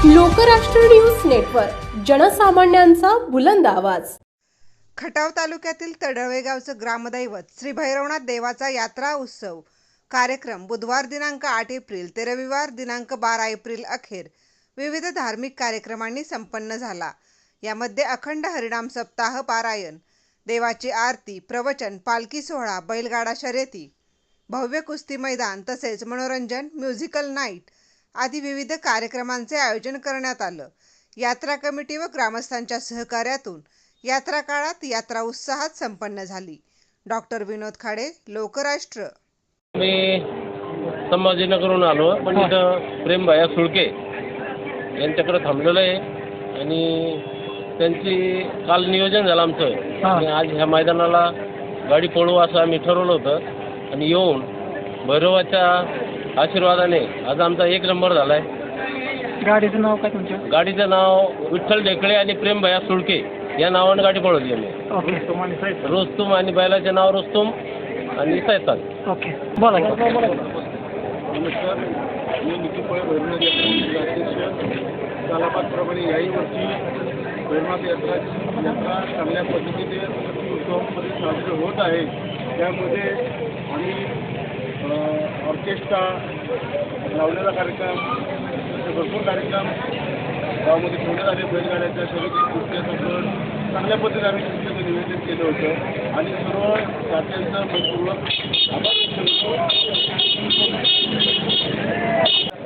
Lokrashtra news network, जनसामान्यांचा बुलंद आवाज। खटाव तालुक्यातील तडळवे गावचं ग्रामदैवत श्री भैरवनाथ देवाचा यात्रा उत्सव कार्यक्रम बुधवार दिनांक 8 एप्रिल ते रविवार दिनांक 12 एप्रिल अखेर विविध धार्मिक कार्यक्रमांनी संपन्न झाला। यामध्ये अखंड हरिनाम सप्ताह पारायण, देवाची आरती, प्रवचन, पालखी सोहळा, बैलगाडा शर्यती, भव्य कुस्ती मैदान तसेच मनोरंजन, म्युझिकल नाईट आदी विविध कार्यक्रमांचे आयोजन करण्यात आलं। यात्रा कमिटी व ग्रामस्थांच्या सहकार्यातून यात्रा काळात यात्रा उत्साहात संपन्न झाली। डॉक्टर विनोद खाडे, लोकराष्ट्र। मी संभाजीनगरहून आलो, पण इथं प्रेमभाया सुळके यांच्याकडे थांबलेलो आहे आणि त्यांची काल नियोजन झालं आमचं आणि आज ह्या मैदानाला गाडी पळवू असं आम्ही ठरवलं होतं आणि येऊन भैरवाच्या आशीर्वादाने आज आमचा 1 नंबर झाला आहे। गाडीचं नाव काय तुमच्या? गाडीचं नाव विठ्ठल ढेकळे आणि प्रेमभाया सुळके या नावाने गाडी पळवली आम्ही। रुस्तुम आणि बैलाचे नाव रुस्तुम आणि सैतान। ओके, बोला। नमस्कार, मी निखिल पळे भैरवनाथ यात्रा कालापात्राप्रमाणे याही वर्षी भैरवनाथ यात्रा चांगल्या पद्धतीने उत्सवामध्ये साजरी होत आहे। त्यामध्ये आम्ही ऑर्केस्ट्रा लावलेला कार्यक्रम, भरपूर कार्यक्रम गावामध्ये ठेवण्यात आले। बैलगाड्याच्या शर्यती, कुस्त्याचं चांगल्या पद्धतीने आम्ही कुस्त्याचं नियोजन केलं होतं आणि सर्व राज्यांचं मनपूर्वक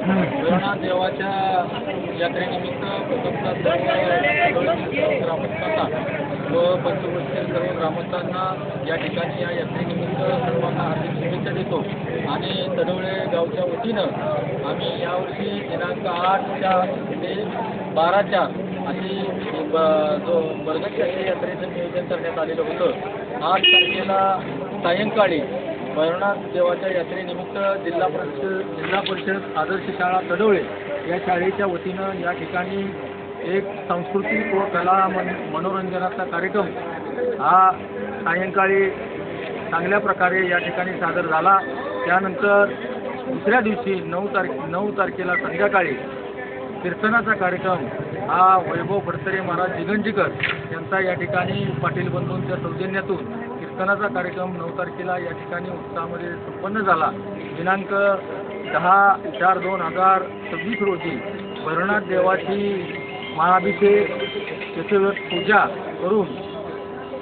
भैरवनाथ देवाच्या यात्रेनिमित्त ग्रामस्थांना व पंचवर्षीय सर्व ग्रामस्थांना या ठिकाणी या यात्रेनिमित्त सर्वांना हार्दिक शुभेच्छा देतो आणि तडवळे गावच्या वतीनं आम्ही यावर्षी दिनांक 8 ते 12 अशी जो बरगत यात्रेचं नियोजन करण्यात आलेलं होतं। 8 तारखेला सायंकाळी भैरवनाथ देवाच्या यात्रेनिमित्त जिल्हा परिषद आदर्श शाळा तडवळे या शाळेच्या वतीनं या ठिकाणी एक सांस्कृतिक व कला मनोरंजनाचा कार्यक्रम हा सायंकाळी चांगल्या प्रकारे या ठिकाणी सादर झाला। त्यानंतर दुसऱ्या दिवशी 9 तारखेला संध्याकाळी कीर्तनाचा कार्यक्रम हा वैभव फडतरे महाराज जिगंजीकर यांचा या ठिकाणी पाटील बंधूंच्या सौजन्यातून कीर्तनाचा कार्यक्रम 9 तारखेला या ठिकाणी उत्साहामध्ये संपन्न झाला। दिनांक 10/4/2026 रोजी भैरवनाथ देवाची महाअभिषेक चतुर्वेद पूजा करून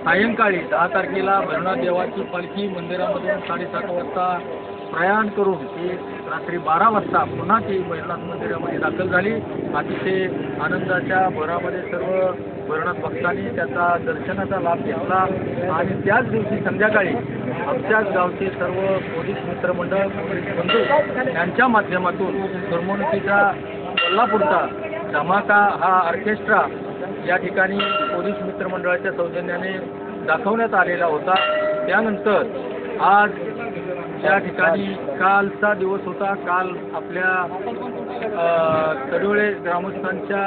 सायंकाळी 10 तारखेला भैरवनाथ देवाची पालखी मंदिरामधून 7:30 वाजता प्रयाण करून ती रात्री 12 वाजता पुन्हा ती भैरवनाथ मंदिरामध्ये दाखल झाली। अतिशय आनंदाच्या भरामध्ये सर्व भैरवनाथ भक्तांनी त्याचा दर्शनाचा लाभ घेतला आणि त्याच दिवशी संध्याकाळी आमच्याच गावचे सर्व पोलीस मित्रमंडळ, पोलीस बंधू यांच्या माध्यमातून करमणुकीचा कोल्हापूरचा धमाका हा ऑर्केस्ट्रा या ठिकाणी पोलीस मित्रमंडळाच्या सौजन्याने दाखवण्यात आलेला होता। त्यानंतर आज या ठिकाणी कालचा दिवस होता। काल आपल्या तडोळे ग्रामस्थांच्या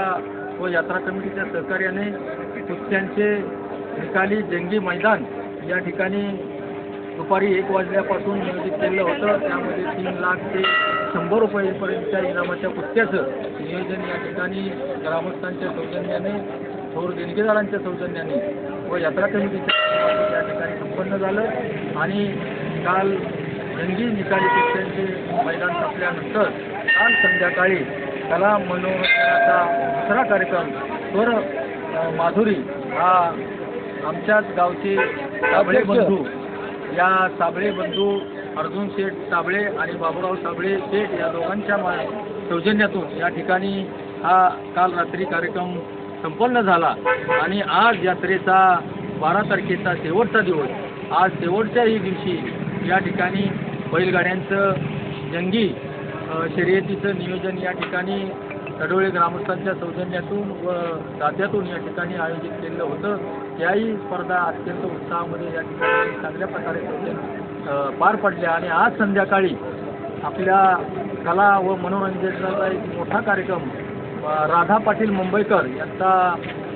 व यात्रा कमिटीच्या सहकार्याने कुस्त्यांचे निकाली जंगी मैदान या ठिकाणी दुपारी 1 वाजल्यापासून नियोजित केलं होतं। त्यामध्ये 3 लाख ते 100 रुपयांपर्यंतच्या इनामाच्या कुस्त्याचं नियोजन या ठिकाणी ग्रामस्थांच्या सौजन्याने, थोर देणगीदारांच्या सौजन्याने व यात्रा कमिटीच्या या ठिकाणी संपन्न झालं आणि काल जंगी निकाली कुस्त्यांचे मैदान संपल्यानंतर काल संध्याकाळी कला मनोरंजनाचा दुसरा कार्यक्रम स्वर माधुरी हा आमच्याच गावचे साबळे बंधू, या साबळे बंधू अर्जुन शेठ साबळे आणि बाबूराव साबळे शेठ या दोघांच्या सौजन्यातून या ठिकाणी हा काल रात्री कार्यक्रम संपन्न झाला आणि आज यात्रेचा 12 तारखेचा शेवटचा दिवस। आज शेवटच्याही दिवशी या ठिकाणी बैलगाड्यांचं जंगी शर्यतीचं नियोजन या ठिकाणी तडोळे ग्रामस्थांच्या सौजन्यातून व दात्यातून या ठिकाणी आयोजित केलेलं होतं। त्याही स्पर्धा अत्यंत उत्साहामध्ये या ठिकाणी चांगल्या प्रकारे पार पडल्या आणि आज संध्याकाळी आपल्या कला व मनोरंजनाचा एक मोठा कार्यक्रम राधा पाटील मुंबईकर यांचा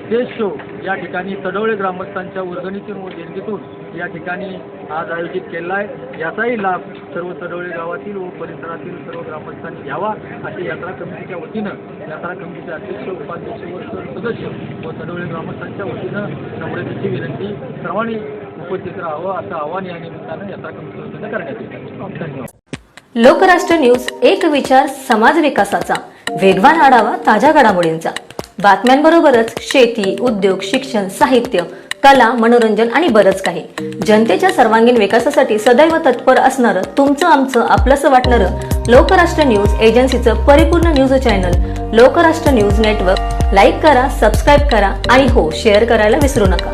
स्टेज शो या ठिकाणी तडोळे ग्रामस्थांच्या वर्गणीतून व देणगीतून या ठिकाणी आज आयोजित केला आहे. याचाही लाभ सर्व तडवळे गावातील व परिसरातील सर्व ग्रामस्थांनी घ्यावा अशी यात्रा कमिटीच्या वतीनं यात्रा कमिटीचे अध्यक्ष उपाध्यक्ष व सर्व सदस्य व तडवळे ग्रामस्थांच्या वतीनं नम्रतेची विनंती सर्वांनी उपस्थित राहावं असं आवाहन या निमित्तानं यात्रा कमिटीच्या वतीनं करण्यात येत आहे. धन्यवाद. लोकराष्ट्र न्यूज, एक विचार समाज विकासाचा, वेगवान आढावा ताज्या घडामोडींचा, बातम्यांबरोबरच शेती, उद्योग, शिक्षण, साहित्य, कला, मनोरंजन आणि बरंच काही. जनतेच्या सर्वांगीण विकासासाठी सदैव तत्पर असणारं, तुमचं आमचं आपलंसं वाटणारं लोकराष्ट्र न्यूज एजन्सीचं परिपूर्ण news channel Lokrashtra news network like करा, सबस्क्राईब करा आणि हो, शेअर करायला विसरू नका.